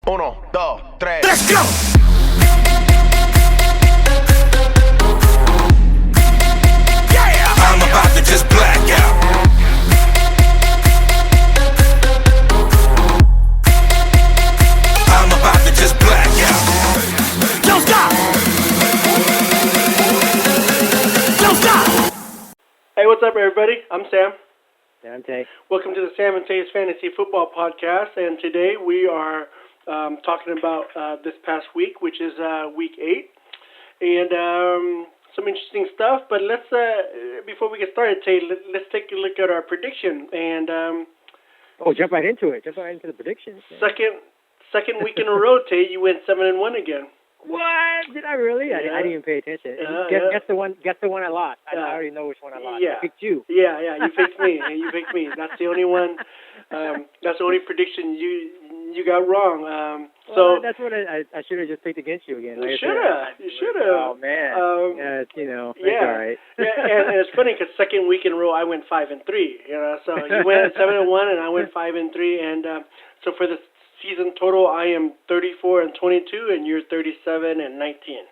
Uno, dos, tres. Let's go! Yeah! I'm about to just black out. I'm about to just black out. Don't stop! Don't stop! Hey, what's up, everybody? I'm Sam. Yeah, I'm Tay. Welcome to the Sam and Tay's Fantasy Football Podcast, and today we are talking about this past week, which is Week 8, and some interesting stuff. But let's, before we get started, Tay, let's take a look at our prediction. And Jump right into it. Jump right into the predictions. second week in a row, Tay, you went 7-1 again. What? Did I really? Yeah. I didn't even pay attention. Yeah. Guess the one I lost. I already know which one I lost. Yeah. I picked you. Yeah, you picked me. You picked me. That's the only one. That's the only prediction you got wrong. So that's what I should have just picked against you again. You should have. Oh man. That's all right. And it's funny because second week in a row I went 5-3. So you went 7-1 and I went 5-3, and so for the season total I am 34-22 and you're 37-19.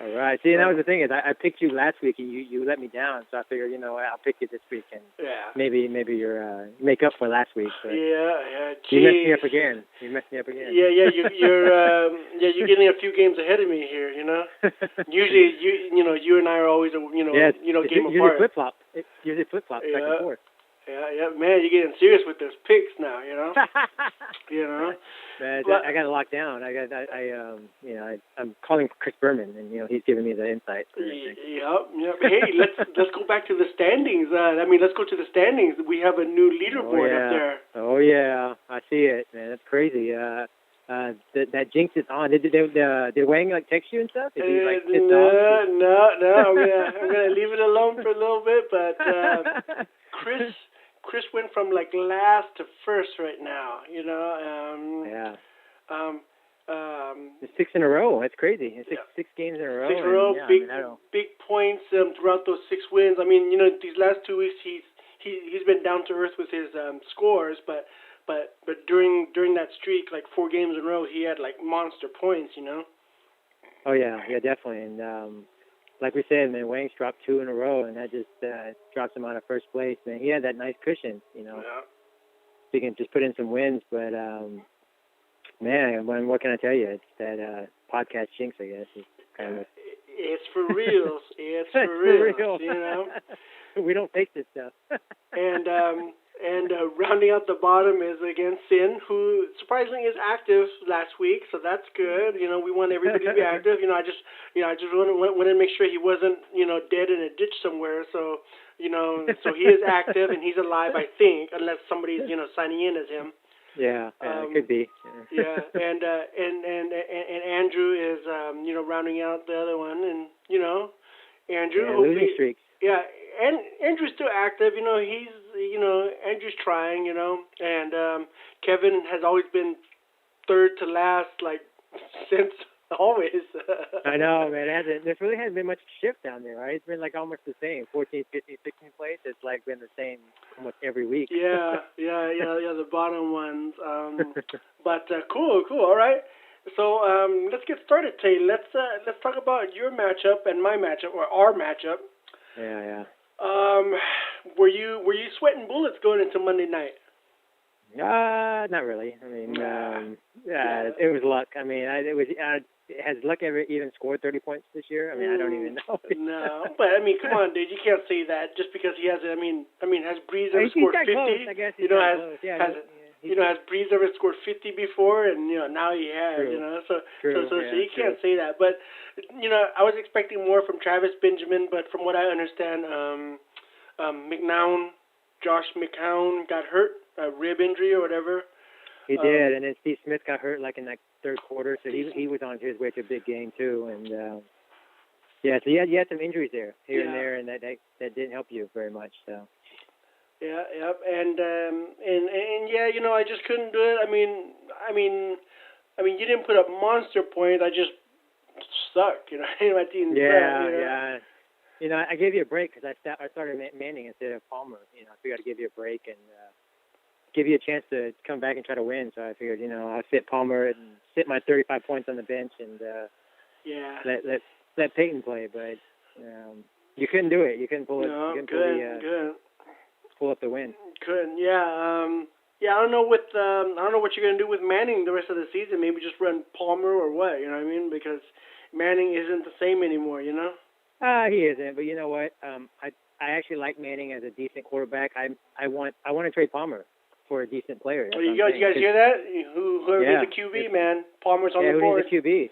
All right. See, that was the thing is I picked you last week and you let me down, so I figured I'll pick you this week and maybe you're make up for last week. But Yeah. you messed me up again. Yeah. You're getting a few games ahead of me here. Usually you and I are always game apart. Usually flip flop back and forth. Yeah, man, you're getting serious with those picks now, Man, I got it locked down. I'm calling Chris Berman, and he's giving me the insight. Yep. Hey, let's go back to the standings. Let's go to the standings. We have a new leaderboard up there. Oh yeah, I see it, man. That's crazy. That jinx is on. Did Wang text you and stuff? Did he pissed off? No. I'm gonna leave it alone for a little bit, but Chris went from last to first right now. It's 6 in a row. That's crazy. It's six games in a row. 6 in a row. Big points throughout those 6 wins. These last 2 weeks he's been down to earth with his scores, but during that streak, 4 games in a row, he had monster points. Oh yeah, definitely. And like we said, man, Wang's dropped 2 in a row, and that just drops him out of first place. Man, he had that nice cushion, Yeah. He can just put in some wins, but man, what can I tell you? It's that podcast jinx, I guess. It's for reals. It's for reals. We don't fake this stuff. And rounding out the bottom is again Sin, who surprisingly is active last week, so that's good. We want everybody to be active. I just wanted to make sure he wasn't dead in a ditch somewhere. So so he is active and he's alive, I think, unless somebody's signing in as him. Yeah, it could be. Yeah, and Andrew is rounding out the other one, and Andrew losing streaks. Yeah, and Andrew's still active. He's Andrew's trying. And Kevin has always been third to last, since always. I know, man. There really hasn't been much shift down there, right? It's been almost the same. 14th, 15th, 16th place. It's been the same almost every week. Yeah. The bottom ones. But cool. All right. So let's get started, Tay. Let's talk about your matchup and my matchup, or our matchup. Yeah. Were you sweating bullets going into Monday night? Not really. It was luck. Has Luck ever even scored 30 points this year? I don't even know. No, but come on, dude. You can't say that just because he hasn't. Has Breeze ever scored 50? Close, I guess has Breeze ever scored 50 before? And now he has. True. So you can't say that. But I was expecting more from Travis Benjamin, but from what I understand, Josh McCown got hurt, a rib injury or whatever. He did, and then Steve Smith got hurt in that third quarter, so he was on his way to a big game too. And so you had some injuries here and there, and that didn't help you very much. So. Yeah, and I just couldn't do it. You didn't put up monster points. I just suck. My team. Yeah. I gave you a break because I started Manning instead of Palmer. I figured I'd give you a break, and give you a chance to come back and try to win. So I figured, I'll sit Palmer and sit my 35 points on the bench and yeah. let Peyton play. But you couldn't do it. You couldn't pull it. No, you couldn't good. pull up the win. Couldn't. Yeah. Yeah. I don't know what you're gonna do with Manning the rest of the season. Maybe just run Palmer or what? You know what I mean? Because Manning isn't the same anymore. You know. He isn't. But you know what? I actually like Manning as a decent quarterback. I want to trade Palmer for a decent player. Well, you guys hear that? Whoever is the QB, man, Palmer's on the board. Who's the QB?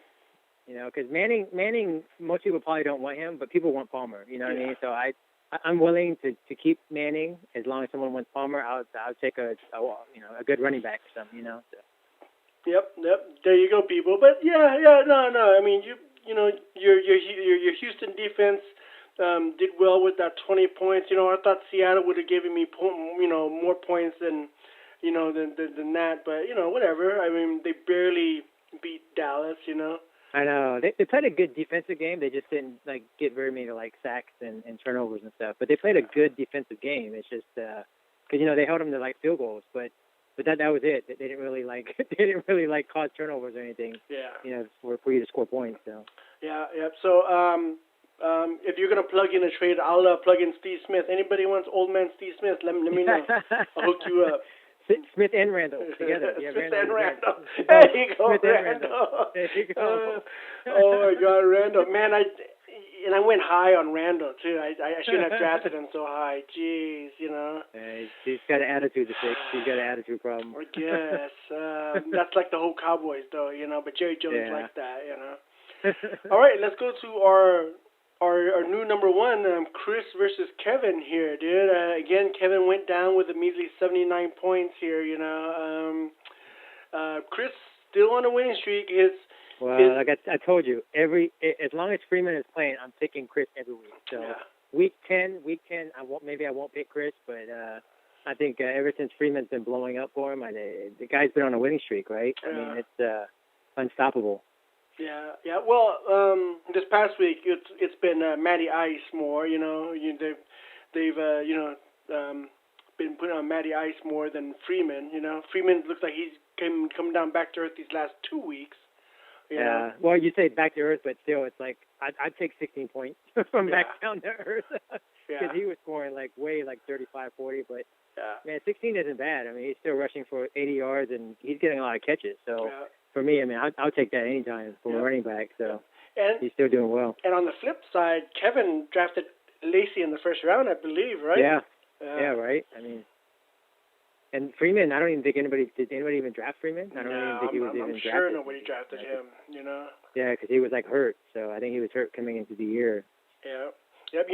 Because Manning, most people probably don't want him, but people want Palmer. You know what I mean? So I'm willing to keep Manning as long as someone wants Palmer. I'll take a good running back or something. So. Yep. There you go, people. But no. I mean, your Houston defense did well with that 20 points. I thought Seattle would have given me more points than than that. But whatever. I mean, they barely beat Dallas. I know. They played a good defensive game. They just didn't get very many sacks and turnovers and stuff. But they played a good defensive game. It's just because they held them to field goals, but that was it. They didn't really cause turnovers or anything. Yeah. For you to score points. So. Yeah. Yep. So if you're gonna plug in a trade, I'll plug in Steve Smith. Anybody wants old man Steve Smith? Let me know. I'll hook you up. Smith and Randall together. Yeah, Smith and Randall. There you go, Randall. There you go. Oh my God, Randall. Man, I went high on Randall too. I shouldn't have drafted him so high. Jeez, He's got an attitude to fix. He's got an attitude problem. I guess. That's like the whole Cowboys though, But Jerry Jones like that, All right, let's go to our new number one, Chris versus Kevin here, dude. Again, Kevin went down with a measly 79 points here, Chris still on a winning streak. Like I told you, as long as Freeman is playing, I'm picking Chris every week. So week 10, I won't pick Chris, but I think ever since Freeman's been blowing up for him, the guy's been on a winning streak, right? I mean, it's unstoppable. Yeah. Well, this past week it's been Matty Ice more. They've been putting on Matty Ice more than Freeman. Freeman looks like he's come down back to earth these last 2 weeks. Yeah. Well, you say back to earth, but still, it's like I'd take 16 points from back down to earth because he was scoring way 35, 40. But man, 16 isn't bad. I mean, he's still rushing for 80 yards and he's getting a lot of catches. So. Yeah. For me, I mean, I'll take that anytime for a running back. So he's still doing well. And on the flip side, Kevin drafted Lacy in the first round, I believe, right? Yeah. Yeah, right. I mean, and Freeman, I don't even think did anybody even draft Freeman? I don't even think he was even drafted. I'm sure nobody drafted him, Yeah, because he was hurt. So I think he was hurt coming into the year. Yeah. Yep.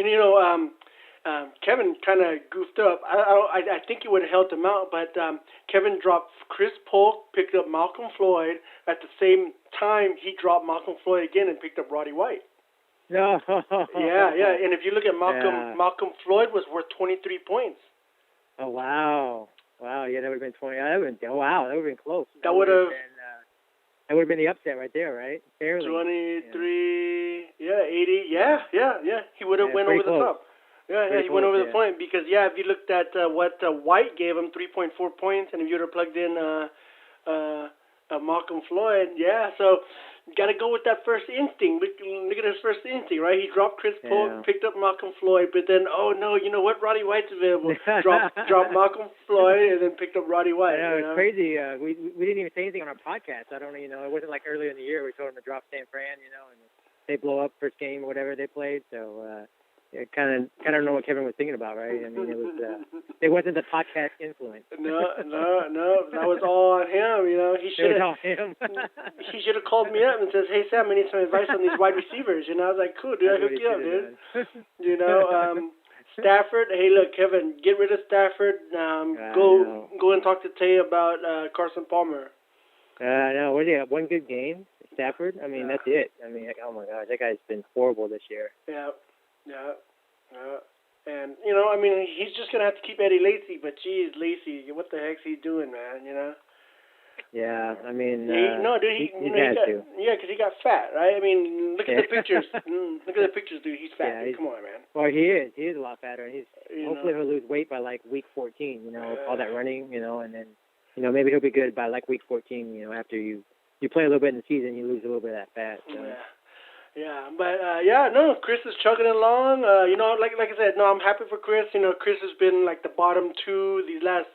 Kevin kind of goofed up. I think he would have helped him out, but Kevin dropped Chris Polk, picked up Malcolm Floyd. At the same time, he dropped Malcolm Floyd again and picked up Roddy White. No. Yeah. And if you look at Malcolm Floyd was worth 23 points. Oh, wow. Yeah, that would have been 20. That would have been close. That would have been the upset right there, right? Barely. 23, 80. Yeah. He would have went over the top. Yeah, he went over the point because, if you looked at what White gave him, 3.4 points, and if you would have plugged in Malcolm Floyd, so you got to go with that first instinct. Look at his first instinct, right? He dropped Chris Polk, picked up Malcolm Floyd, but then, oh, no, you know what? Roddy White's available. Dropped Malcolm Floyd and then picked up Roddy White. I know, it's crazy. We didn't even say anything on our podcast. I don't know, it wasn't like earlier in the year we told him to drop San Fran, and they blow up first game or whatever they played, so... kind of know what Kevin was thinking about, right? I mean, it wasn't the podcast influence. No, that was all on him. He should have. He should have called me up and says, "Hey Sam, I need some advice on these wide receivers." I was like, "Cool, dude, I hook you up, dude." Stafford. Hey, look, Kevin, get rid of Stafford. Go and talk to Tay about Carson Palmer. No, what do you got? One good game, Stafford. I mean, that's it. I mean, oh my gosh, that guy's been horrible this year. Yeah. And, he's just going to have to keep Eddie Lacy, but geez, Lacy, what the heck's he doing, man, Yeah, I mean, No, dude, he you know, has to. yeah, 'cause he got fat, right? I mean, look at the pictures. Look at the pictures, dude. He's fat. Yeah, dude. Come on, man. Well, he is. He is a lot fatter. He's You hopefully know. he'll lose weight by like week 14. You know, all that running. You know, and then maybe he'll be good by like week 14. You know, after you play a little bit in the season, you lose a little bit of that fat. So. Yeah. Yeah, but no, Chris is chugging along. Like I said, no, I'm happy for Chris. You know, Chris has been like the bottom two these last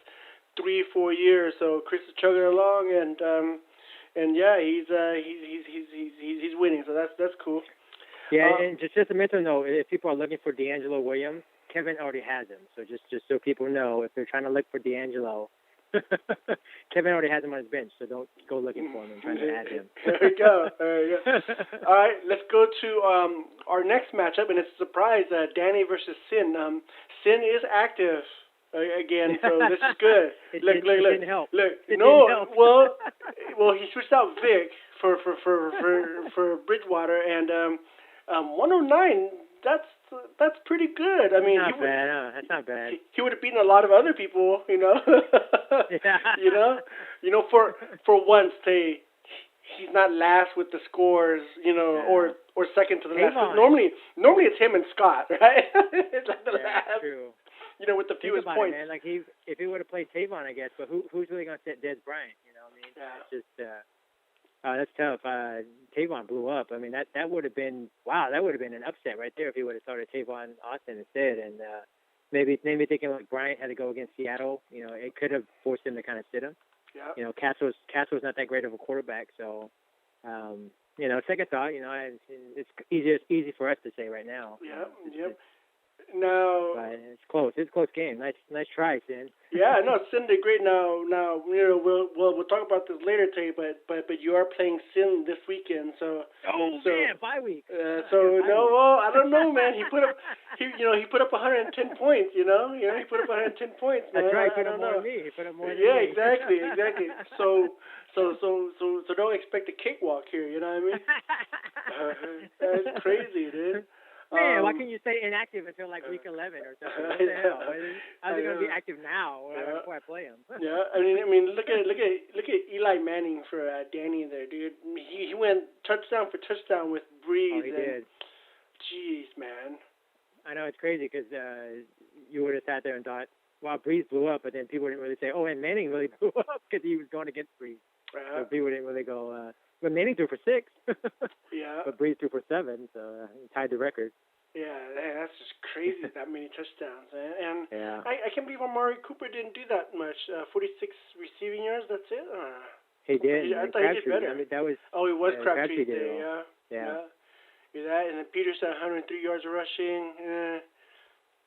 3-4 years. So Chris is chugging along, and yeah, he's winning. So that's cool. Yeah, and just to mention though, if people are looking for D'Angelo Williams, Kevin already has him. So just so people know, if they're trying to look for D'Angelo, Kevin already has him on his bench. So don't go looking for him and trying to add him. There you go. All right, let's go to our next matchup, and it's a surprise. Danny versus Sin. Sin is active again, so this is good. It Look. didn't help. Look, It no, didn't help. well, he switched out Vic for Bridgewater, and 109. That's pretty good. I mean, not bad. No, that's not bad. He would have beaten a lot of other people, you know. Yeah. You know, for once, he's not last with the scores, you know, Yeah. or second to the last. Tavon. Normally it's him and Scott, right? It's like the Yeah, last, true. you know, with the Think fewest about points. it, man. Like if he would have played Tavon, I guess. But who's really gonna sit Des Bryant? You know what I mean? Yeah. It's just that's tough. Tavon blew up. I mean that would have been that would have been an upset right there if he would have started Tavon Austin instead. And maybe thinking like Bryant had to go against Seattle. You know, it could have forced him to kind of sit him. Yeah. You know, Castro's not that great of a quarterback, so. You know, second thought. You know, it's easy for us to say right now. Yeah. You know, No. But it's close. It's a close game. Nice try, Sin. Yeah, no, Sin did great. Now, you know, we'll talk about this later, Tay. But you are playing Sin this weekend, so. Man, bye week. Well, I don't know, man. He put up 110 points. You know, he put up 110 points, man. That's right. I Put don't up know. more than me. He put up more than Yeah, me. exactly. So don't expect a cakewalk here. You know what I mean? That's crazy, dude. Man, why can't you stay inactive until like week 11 or something? What the hell? How's he gonna be active now before I play him? Yeah, I mean, look at Eli Manning for Danny there, dude. He went touchdown for touchdown with Breeze. Oh, he did. Jeez, man. I know it's crazy because you would have sat there and thought, wow, Breeze blew up, but then people didn't really say, oh, and Manning really blew up because he was going against Breeze. So people didn't really go, but Manning threw for 6. Yeah. But Breeze threw for 7, so he tied the record. Yeah, that's just crazy, that many touchdowns. And yeah. I can't believe Amari Cooper didn't do that much. 46 receiving yards, that's it? He did. I thought he did better. I mean, that was... Oh, he was Crabtree Crabtree Day, did yeah. That, and then Peterson 103 yards of rushing.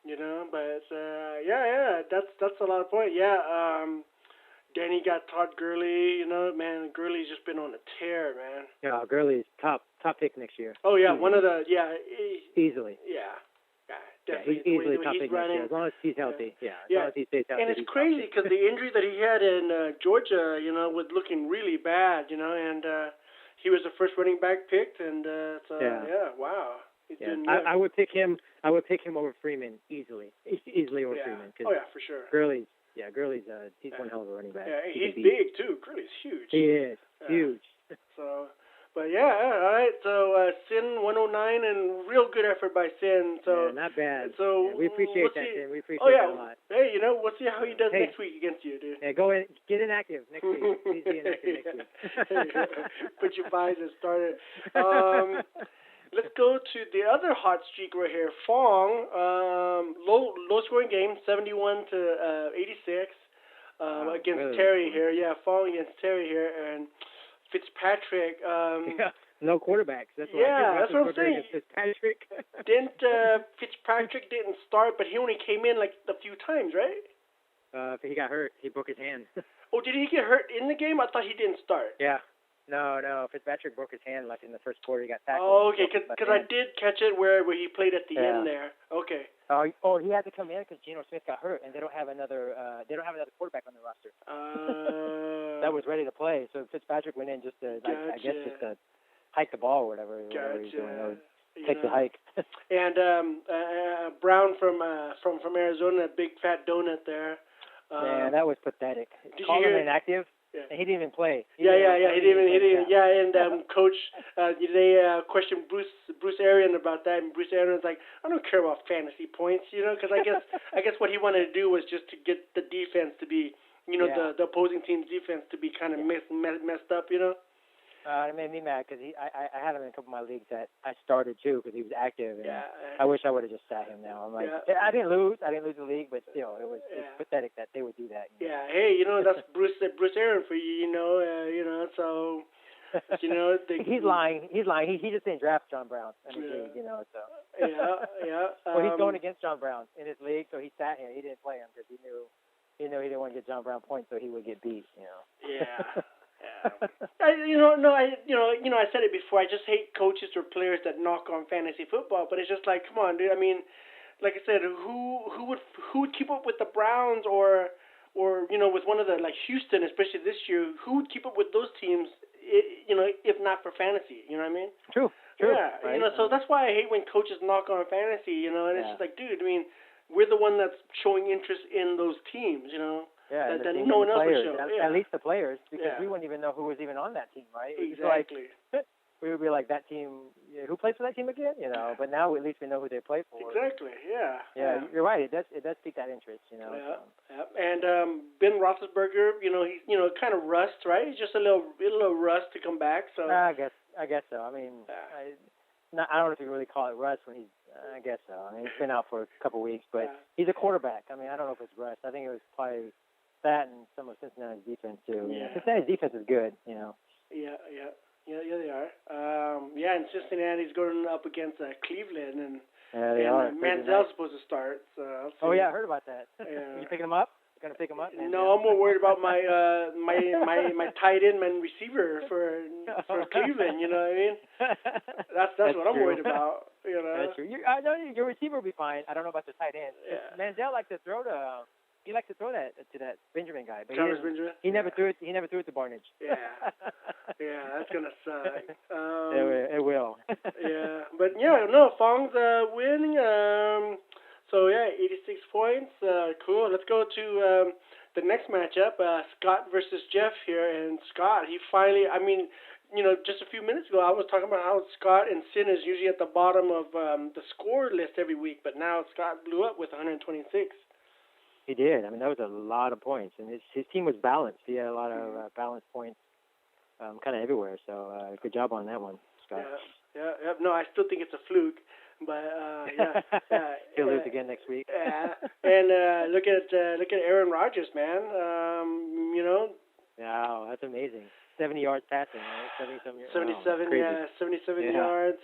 You know, but that's a lot of points. Yeah, Danny got Todd Gurley. You know, man, Gurley's just been on a tear, man. Yeah, Gurley's top pick next year. Oh yeah, easily. one of the easily. Yeah, he's definitely. easily the way top he's pick running. next year, as long as he's healthy. Yeah, as Yeah. long as he stays healthy. And it's he's crazy top pick. because the injury that he had in Georgia, you know, was looking really bad, you know, and he was the first running back picked, and wow. I would pick him. I would pick him over Freeman easily over Freeman. Oh yeah, for sure. Gurley's he's one hell of a running back. Yeah, he's big too. Gurley's huge. He is huge. So, but yeah, all right. So Sin 109 and real good effort by Sin. So yeah, not bad. So we appreciate we'll that, see. Sin. We appreciate that a lot. Hey, you know, we'll see how he does Hey. next week against you, dude. Yeah, go in, get inactive next week. Please be inactive next week. Put your visor started. Let's go to the other hot streak right here. Fong, low scoring game, 71 to 86 against really Terry here. Yeah, Fong against Terry here, and Fitzpatrick. Yeah, no quarterbacks. That's what that's what I'm saying. Fitzpatrick. Fitzpatrick didn't start, but he only came in like a few times, right? He got hurt. He broke his hand. Oh, did he get hurt in the game? I thought he didn't start. Yeah. No. Fitzpatrick broke his hand like in the first quarter. He got tackled. Oh, okay, because I did catch it where he played at the end there. Okay. Oh, he had to come in because Geno Smith got hurt, and they don't have another quarterback on the roster. That was ready to play. So Fitzpatrick went in just to, I guess, just to hike the ball or whatever he's doing. Or take the hike. And Brown from Arizona, a big fat donut there. Man, that was pathetic. Did Call you him hear? inactive. Yeah. And he didn't even play. He didn't. Yeah, and Coach, they questioned Bruce Arian about that, and Bruce Arian was like, I don't care about fantasy points, because I guess what he wanted to do was just to get the defense to be, the opposing team's defense to be kind of messed up, It made me mad because I had him in a couple of my leagues that I started too because he was active. And Yeah. I wish I would have just sat him now. I'm like, I didn't lose the league, but still, it's pathetic that they would do that. Yeah. Hey, that's Bruce Arian for you, so. He's lying. He just didn't draft John Brown in his league, so. Yeah. Well, he's going against John Brown in his league, so he sat him. He didn't play him because he knew he didn't want to get John Brown points, so he would get beat. Yeah. I said it before. I just hate coaches or players that knock on fantasy football. But it's just like, come on, dude. I mean, like I said, who would keep up with the Browns or with one of the like Houston, especially this year? Who would keep up with those teams? If not for fantasy, you know what I mean? True. Yeah, right? So that's why I hate when coaches knock on fantasy, and it's just like, dude, I mean, we're the one that's showing interest in those teams, Yeah, that no one else would show. At least the players, because we wouldn't even know who was even on that team, right? Exactly. We would be like, that team, who plays for that team again? But now at least we know who they play for. Exactly. Yeah. Yeah, you're right. It does pique that interest, Yeah. And Ben Roethlisberger, he's kind of rust, right? He's just a little rust to come back. So I guess so. I mean, I don't know if you really call it rust when he's. I guess so. I mean, he's been out for a couple of weeks, but he's a quarterback. I mean, I don't know if it's rust. I think it was probably that and some of Cincinnati's defense too. Yeah. Cincinnati's defense is good. Yeah, they are. And Cincinnati's going up against Cleveland, and they are. Manziel's supposed to start. So I heard about that. Yeah. You picking him up? You're gonna pick him up? Manziel? No, I'm more worried about my my tight end and receiver for Cleveland. You know what I mean? That's what I'm worried about. That's true. I know your receiver will be fine. I don't know about the tight end. Yeah. Manziel likes to throw he likes to throw that to that Benjamin guy, but Benjamin. He never threw it. He never threw it to Barnage. Yeah, that's gonna suck. It will. Yeah, but Fong's winning. 86 points. Cool. Let's go to the next matchup. Scott versus Jeff here, and Scott, he finally. I mean, just a few minutes ago, I was talking about how Scott and Sin is usually at the bottom of the score list every week, but now Scott blew up with 126. He did. I mean, that was a lot of points, and his team was balanced. He had a lot of balanced points, kind of everywhere. So good job on that one, Scott. Yeah. No, I still think it's a fluke, but he'll lose again next week. Yeah, and look at Aaron Rodgers, man. Wow, that's amazing. 70 yards passing, right? 77 Yeah. yards.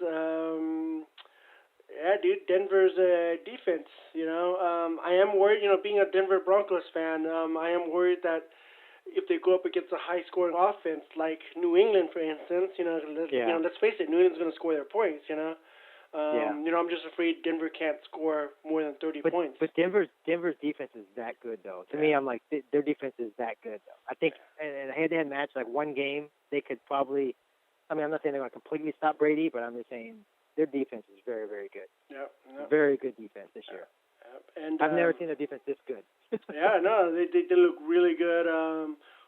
Yeah, dude, Denver's defense, I am worried, being a Denver Broncos fan, I am worried that if they go up against a high-scoring offense like New England, for instance, let's face it, New England's going to score their points, I'm just afraid Denver can't score more than 30 points. But Denver's defense is that good, though. To me, I'm like, their defense is that good, though. I think in a head-to-head match, like one game, they could probably, I'm not saying they're going to completely stop Brady, but I'm just saying their defense is very, very good. Yep. Very good defense this year. Yep. And I've never seen their defense this good. They look really good.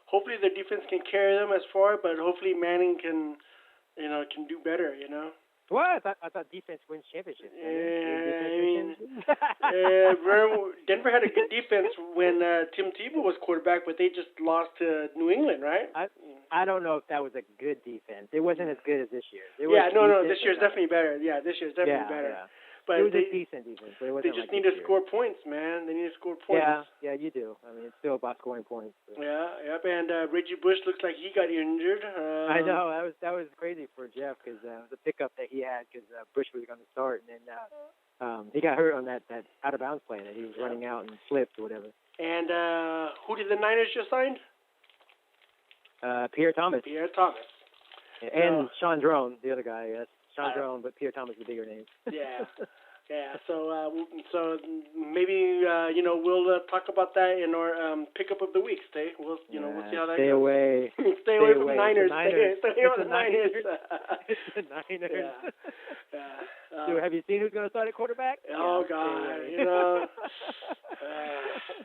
Hopefully the defense can carry them as far, but hopefully Manning can do better. What? I thought defense wins championships. Denver had a good defense when Tim Tebow was quarterback, but they just lost to New England, right? I don't know if that was a good defense. It wasn't as good as this year. This year's definitely better. Yeah, this year's definitely better. Yeah. But it was a decent defense, but it wasn't. They just need to score points, man. They need to score points. Yeah, you do. I mean, it's still about scoring points. So. Yeah, yep. And Reggie Bush looks like he got injured. I know that was crazy for Jeff because the pickup that he had because Bush was going to start, and then he got hurt on that out of bounds play that he was running out and slipped or whatever. And who did the Niners just sign? Pierre Thomas. And Sean Drone, the other guy. Yes. Sean Drone, but Pierre Thomas is the bigger name. Yeah. So maybe we'll talk about that in our pickup of the week. We'll see how that goes. Away. Stay away from the Niners. Stay away from the Niners. Niners. It's the Niners. Dude, have you seen who's going to start at quarterback? Oh Yeah, God, stay away. you know.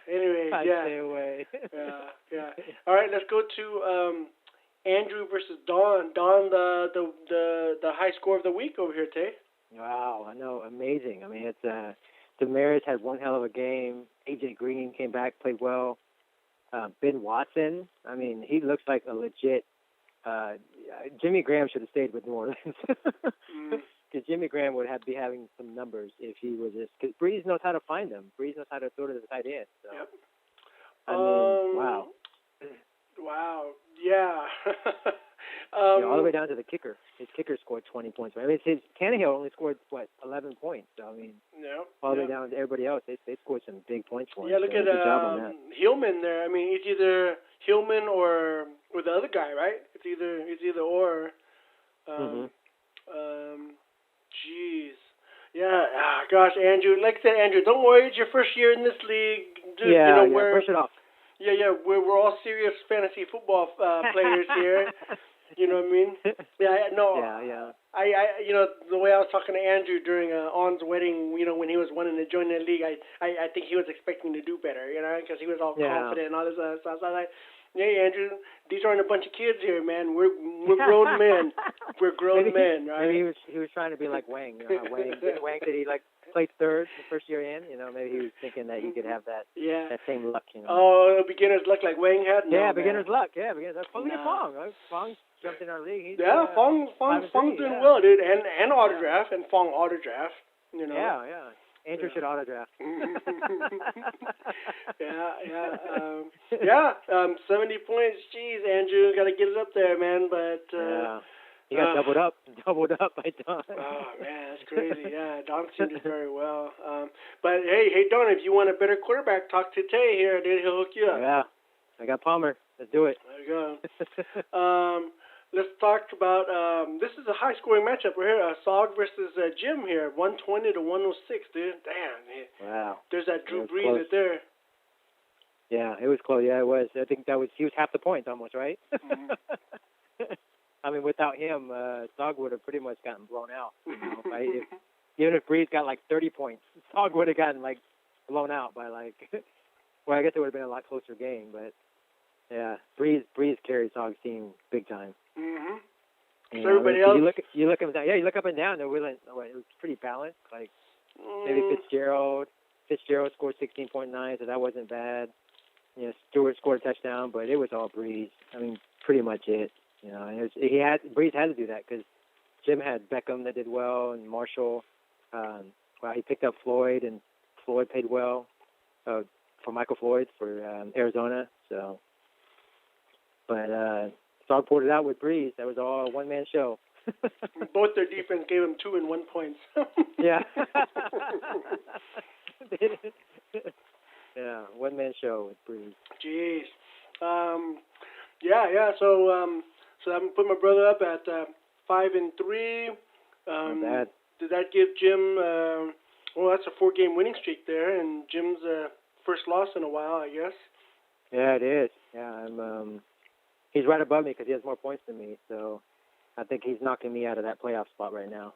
Anyway, I'd yeah. stay away. Yeah. All right, let's go to Andrew versus Don. Don, the high score of the week over here, Tay. Wow, I know, amazing. I mean, it's Damaris had one hell of a game. AJ Green came back, played well. Ben Watson, I mean, he looks like a legit. Jimmy Graham should have stayed with New Orleans because Jimmy Graham would be having some numbers if he was just. Because Breeze knows how to find them. Breeze knows how to throw to the tight end. So. Yep. I mean, wow. Wow. Yeah. Yeah, all the way down to the kicker. His kicker scored 20 points. I mean, Tannehill only scored 11 points. So I mean, all the way down to everybody else, they scored some big points for him. Yeah, look so at good job on that. Hillman there. I mean, it's either Hillman or the other guy, right? It's either or. Jeez. Yeah. Gosh, Andrew. Like I said, Andrew, don't worry. It's your first year in this league. Dude, Yeah, we're, brush it off. Yeah. We're all serious fantasy football players here. You know what I mean? Yeah. No. Yeah. I the way I was talking to Andrew during On's wedding, when he was wanting to join the league, I think he was expecting to do better, because he was all confident and all this other stuff. So I was like, hey, Andrew, these aren't a bunch of kids here, man. We're grown men. We're grown men, right? Maybe he was trying to be like Wang. Wang said he played third the first year in. Maybe he was thinking that he could have that same luck. Oh, beginner's luck like Wang had. No, beginner's luck. Yeah, beginner's luck. Look at Fong. Fong jumped in our league. Fong's doing well, dude, and autograph and Fong autograph. Yeah. Andrew should autograph. 70 points. Jeez, Andrew, got to get it up there, man. But he got doubled up by Don. Oh man, that's crazy. Yeah, Don seemed to do very well. But hey, Don, if you want a better quarterback, talk to Tay here, dude. He'll hook you up. Yeah, I got Palmer. Let's do it. There you go. Let's talk about, this is a high-scoring matchup right here. Sog versus Jim here, 120 to 106, dude. Damn, man. Wow. There's that Drew Brees close. right there. Yeah, it was close. Yeah, it was. I think he was half the points almost, right? Mm-hmm. I mean, without him, Sog would have pretty much gotten blown out. Right? Even if Brees got 30 points, Sog would have gotten blown out by well, I guess it would have been a lot closer game, but yeah, Brees carried Sog's team big time. Mm-hmm. So everybody else? You look up and down. Yeah, you look up and down. It was pretty balanced. Maybe Fitzgerald scored 16.9, so that wasn't bad. Stewart scored a touchdown, but it was all Brees. I mean, pretty much it. Brees had to do that because Jim had Beckham that did well and Marshall. He picked up Floyd, and Floyd played well for Michael Floyd for Arizona. So, but Sog pulled it out with Brees. That was all a one-man show. Both their defense gave him 2 and 1 points. Yeah. Yeah, one-man show with Brees. Jeez. Yeah. So I'm putting my brother up at 5-3. Not bad. Did that give Jim? That's a 4-game winning streak there, and Jim's first loss in a while, I guess. Yeah, it is. Yeah, he's right above me because he has more points than me, so I think he's knocking me out of that playoff spot right now.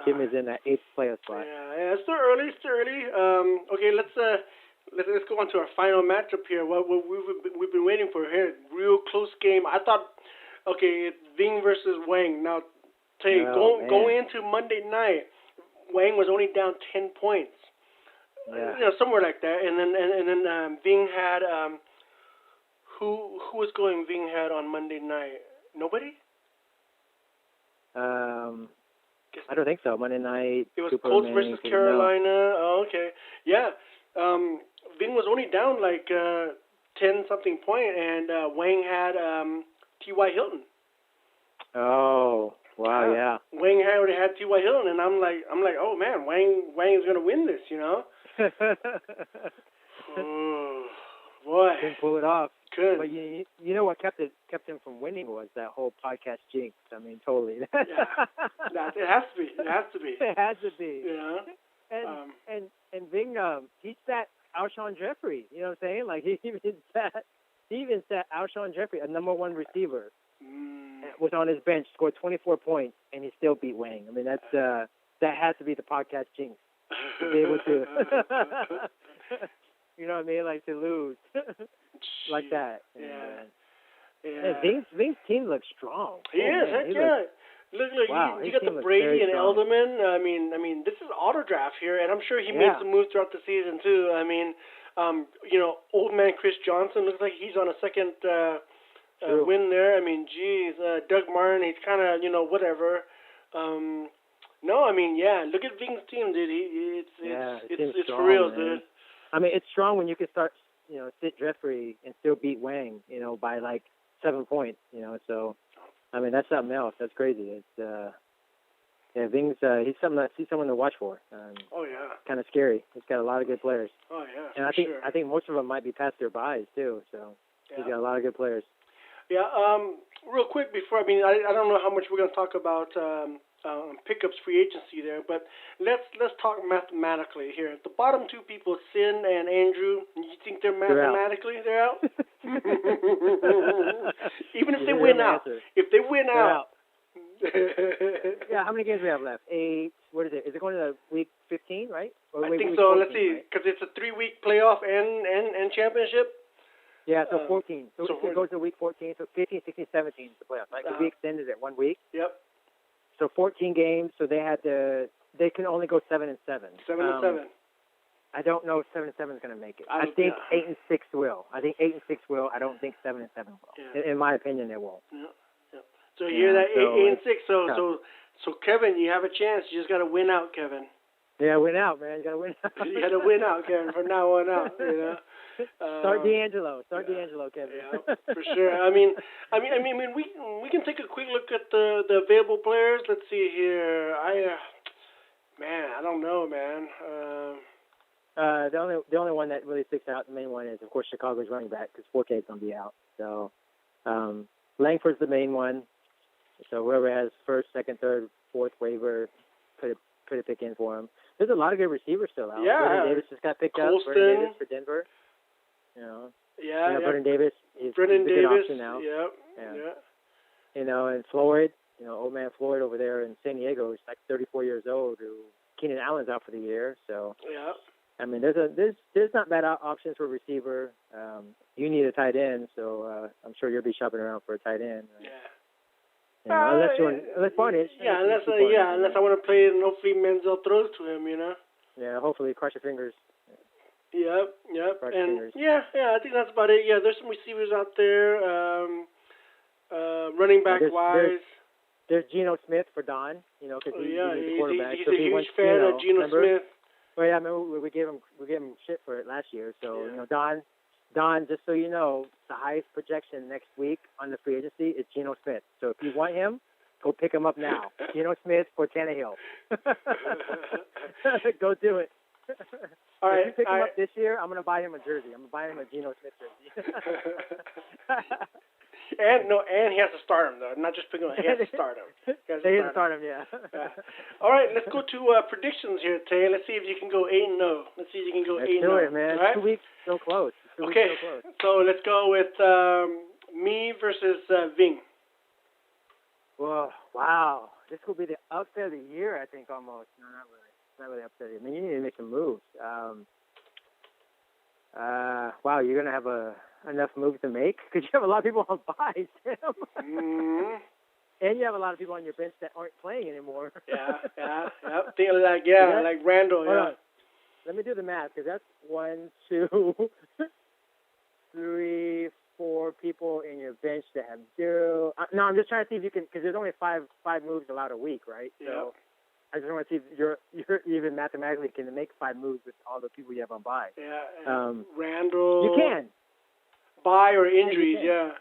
Jim is in that 8th playoff spot. Yeah, it's still early. Okay, let's go on to our final matchup here. What we've been waiting for here, real close game. I thought, okay, Ving versus Wang. Now, going into Monday night, Wang was only down 10 points. Yeah. Somewhere like that, and then Ving had who was going Ving had on Monday night? Nobody? I don't think so. Monday night. It was Cooper Colts Manning, versus Carolina. No. Oh, okay. Yeah. Ving was only down 10-something point, and Wang had T.Y. Hilton. Oh, wow, yeah. Wang already had T.Y. Hilton, and I'm like, oh man, Wang is gonna win this, Oh, boy. Couldn't pull it off. Good. But you know what kept him from winning was that whole podcast jinx. I mean, totally. Yeah. It has to be. It has to be. It has to be. Yeah. And Ving, he sat Alshon Jeffrey. You know what I'm saying? He even sat Alshon Jeffrey, a number 1 receiver. was on his bench, scored 24 points, and he still beat Wang. I mean, that's that has to be the podcast jinx to be able to, you know what I mean, like to lose like that. Yeah. And Ving's team looks strong. He is, man, heck yeah. Look, wow, you his got team the looks Brady very and strong. Elderman. I mean, this is auto draft here, and I'm sure he made some moves throughout the season too. I mean, old man Chris Johnson looks like he's on a second win there. I mean, geez, Doug Martin, he's kind of whatever. No, I mean, yeah. Look at Ving's team, dude. It's for real, man. dude. I mean, it's strong when you can start, sit Jeffrey and still beat Wang, by like 7 points, So, I mean, that's something else. That's crazy. It's Ving's he's someone to watch for. Oh yeah. Kind of scary. He's got a lot of good players. Oh yeah. And I think most of them might be past their buys too. So he's got a lot of good players. Yeah. Real quick before, I don't know how much we're gonna talk about pickups, free agency there, but let's talk mathematically here. The bottom two people, Sin and Andrew, you think they're mathematically they're out? Even if they win out. If they win out. Yeah, how many games do we have left? 8. What is it? Is it going to week 15, right? Or I week think so. 14, Let's see, because it's a 3-week playoff and championship. Yeah, so 14. So it goes to week 14. So 15, 16, 17 is the playoff. Right? We extended it 1 week. Yep. So 14 games. So they can only go 7-7. 7-7. I don't know if 7-7 is going to make it. I think 8-6 will. I think 8-6 will. I don't think 7-7 will. Yeah. In my opinion, they won't. Yeah. So you hear that 8-6. So Kevin, you have a chance. You just got to win out, Kevin. Yeah, win out, man. You got to win out. You got to win out, Kevin. From now on out, Start D'Angelo. Start D'Angelo, Kevin. Yeah, for sure. I mean, we can take a quick look at the available players. Let's see here. I don't know, man. The only one that really sticks out, the main one is of course Chicago's running back because Forte's gonna be out. So Langford's the main one. So whoever has first, second, third, fourth waiver, put a pick in for him. There's a lot of good receivers still out. Yeah. Vernon Davis just got picked up. Vernon Davis for Denver. Yeah. Vernon Davis is a good option now. Yeah. And Floyd, old man Floyd over there in San Diego is like 34 years old. Who Keenan Allen's out for the year. So yeah. I mean, there's not bad options for receiver. You need a tight end, so I'm sure you'll be shopping around for a tight end. Right? Yeah. Unless Barnage. Yeah, unless I want to play it and hopefully Menzel throws to him, Yeah, hopefully cross your fingers. Yep. Cross And fingers. yeah, I think that's about it. Yeah, there's some receivers out there. Running back wise. There's Geno Smith for Don. Because he's the quarterback. He's a huge fan of Geno Smith. Well, yeah, I mean, we gave him shit for it last year. So Don, just so you know, the highest projection next week on the free agency is Geno Smith. So if you want him, go pick him up now. Geno Smith for Tannehill. Go do it. All right. If you pick him up this year, I'm going to buy him a jersey. I'm going to buy him a Geno Smith jersey. And he has to start him, though. Not just pick him up. He has to start him. He has to start him, yeah. All right, let's go to predictions here, Tay. Let's see if you can go 8-0. Let's see if you can go 8-0. Let's do it, man. Right? 2 weeks so close. Okay, so let's go with me versus Ving. Well, wow. This will be the upset of the year, I think, almost. No, not really. Not really upset. I mean, you need to make some moves. Wow, you're going to have enough moves to make? Because you have a lot of people on buys, Tim. Mm-hmm. And you have a lot of people on your bench that aren't playing anymore. Yeah. Thinking like Randall, Hold on. Let me do the math, because that's 1, 2, 3, 4 people in your bench that have 0. No, I'm just trying to see if you can, because there's only five moves allowed a week, right? Yeah. So I just want to see if you're even mathematically can make 5 moves with all the people you have on bye. Yeah. Randall. You can. Bye or injuries, yeah.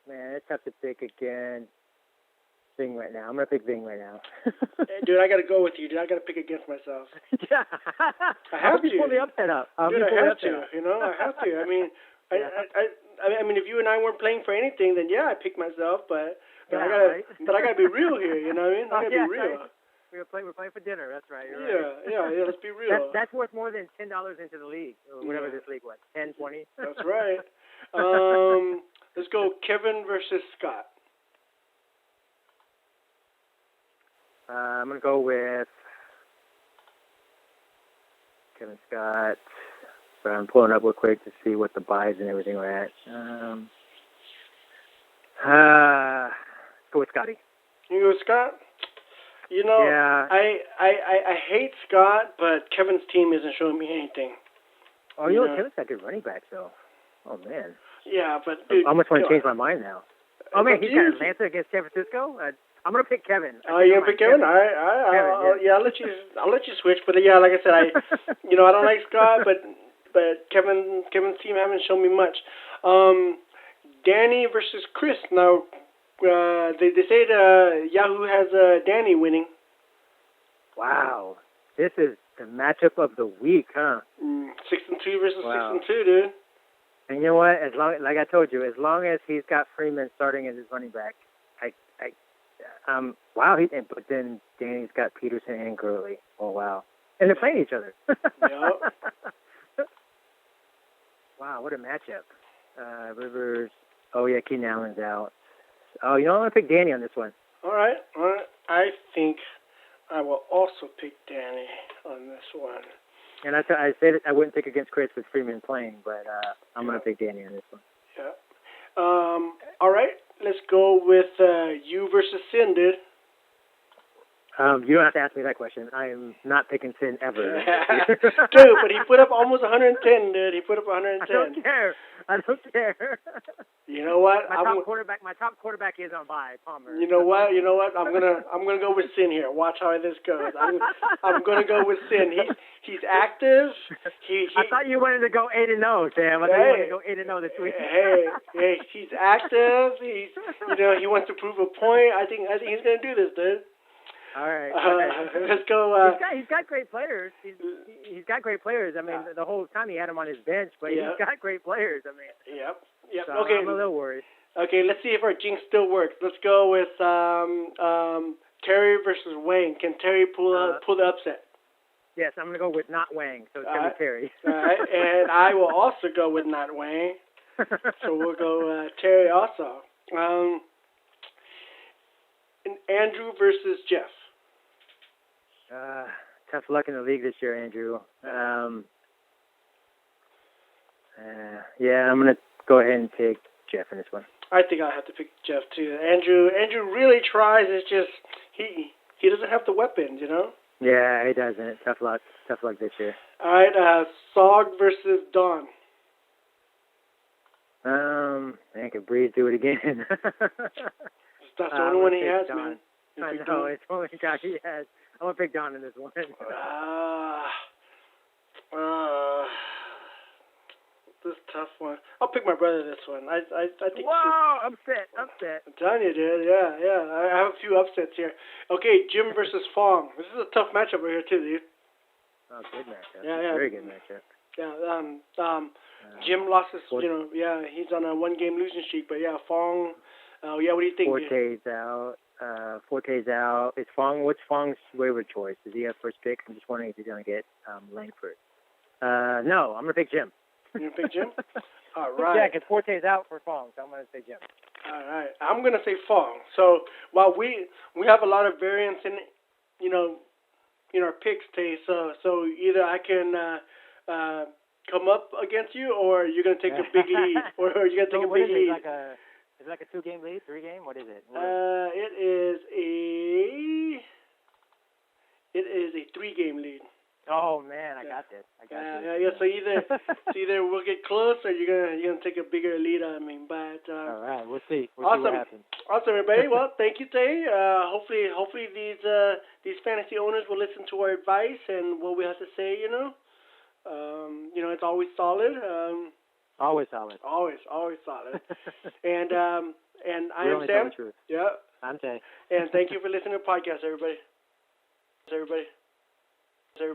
Man, it's tough to pick again. Ving right now. I'm going to pick Ving right now. Dude, I got to go with you. Dude, I got to pick against myself. I have to. Pull the upset up. Dude, I have to. I have to. I mean, I mean, if you and I weren't playing for anything, then yeah, I pick myself. But I gotta be real here. You know what I mean? I gotta be real. Right. We're playing for dinner. That's right. You're right. Yeah. Let's be real. That's worth more than $10 into the league, or whatever this league was. 10, 20. That's right. Let's go Kevin versus Scott. I'm gonna go with Kevin Scott. But I'm pulling up real quick to see what the buys and everything are at. Go with Scotty. You go with Scott? You know, Yeah. I hate Scott, but Kevin's team isn't showing me anything. Oh, you know, Kevin's got good running backs, though. Oh, man. Yeah, but I almost want to change my mind now. Oh, man, he's got Atlanta against San Francisco? I'm going to pick Kevin. Oh, you're going to pick Kevin? All right. I'll let you switch. But, yeah, like I said, I don't like Scott, but Kevin's team haven't shown me much. Danny versus Chris. Now, they say Yahoo has Danny winning. Wow. This is the matchup of the week, huh? 6-2 versus 6-2, dude. And you know what? Like I told you, as long as he's got Freeman starting as his running back, wow. But then Danny's got Peterson and Gurley. Oh, wow. And they're playing each other. Yep. Wow, what a matchup. Rivers. Oh, yeah, Keenan Allen's out. Oh, you know, I'm going to pick Danny on this one. All right. I think I will also pick Danny on this one. And I said I wouldn't pick against Chris with Freeman playing, but I'm going to pick Danny on this one. Yeah. All right. Let's go with you versus Sin, dude. You don't have to ask me that question. I am not picking Sin ever. Dude, but he put up almost 110, dude. He put up 110. I don't care. You know what? My top quarterback is on bye, Palmer. You know what? I'm gonna go with Sin here. Watch how this goes. I'm gonna go with Sin. He's active. I thought you wanted to go 8-0, Sam. I thought you wanted to go 8-0 this week. Hey, he's active. He wants to prove a point. I think he's gonna do this, dude. All right. Let's go. He's got great players. He's got great players. I mean, the whole time he had him on his bench, but he's got great players. I mean. Yep. So Okay. I'm a little worried. Okay, let's see if our jinx still works. Let's go with Terry versus Wayne. Can Terry pull the upset? Yes, I'm gonna go with not Wang. So it's gonna be Terry. All right, and I will also go with not Wayne. So we'll go Terry also. And Andrew versus Jeff. Tough luck in the league this year, Andrew. Yeah, I'm gonna go ahead and pick Jeff in this one. I think I'll have to pick Jeff too. Andrew really tries. It's just he doesn't have the weapons, you know. Yeah, he doesn't. Tough luck this year. All right, Sog versus Don. Man, could Breeze do it again? That's the only one he has, Don. man. I know, it's the only guy he has. I'm going to pick Don in this one. This is a tough one. I'll pick my brother this one. I think. Whoa, upset. I'm telling you, dude. Yeah. I have a few upsets here. Okay, Jim versus Fong. This is a tough matchup right here, too, dude. Oh, good matchup. Yeah. Very good matchup. Yeah, Jim lost his, he's on a one-game losing streak, but yeah, Fong, what do you think? Forte's out. Forte's out. What's Fong's waiver choice? Does he have first pick? I'm just wondering if he's going to get Langford. No, I'm going to pick Jim. You're going to pick Jim? All right. Yeah, because Forte's out for Fong, so I'm going to say Jim. All right. I'm going to say Fong. So while we have a lot of variance in, in our picks, Tay, so either I can come up against you, or you're going to take a big lead, or you're going to take a big lead. Is it like a 2-game lead, 3-game? What is it? It is a 3-game lead. Oh man, I got this. Yeah. So either we'll get close, or you're gonna take a bigger lead on me. But all right, we'll see. Awesome. See what happens. Awesome, everybody. Well, thank you, Tay. Hopefully these fantasy owners will listen to our advice and what we have to say. It's always solid. Always solid. Always solid. And I am Sam. Truth. Yeah. I'm Tay. And thank you for listening to the podcast, everybody.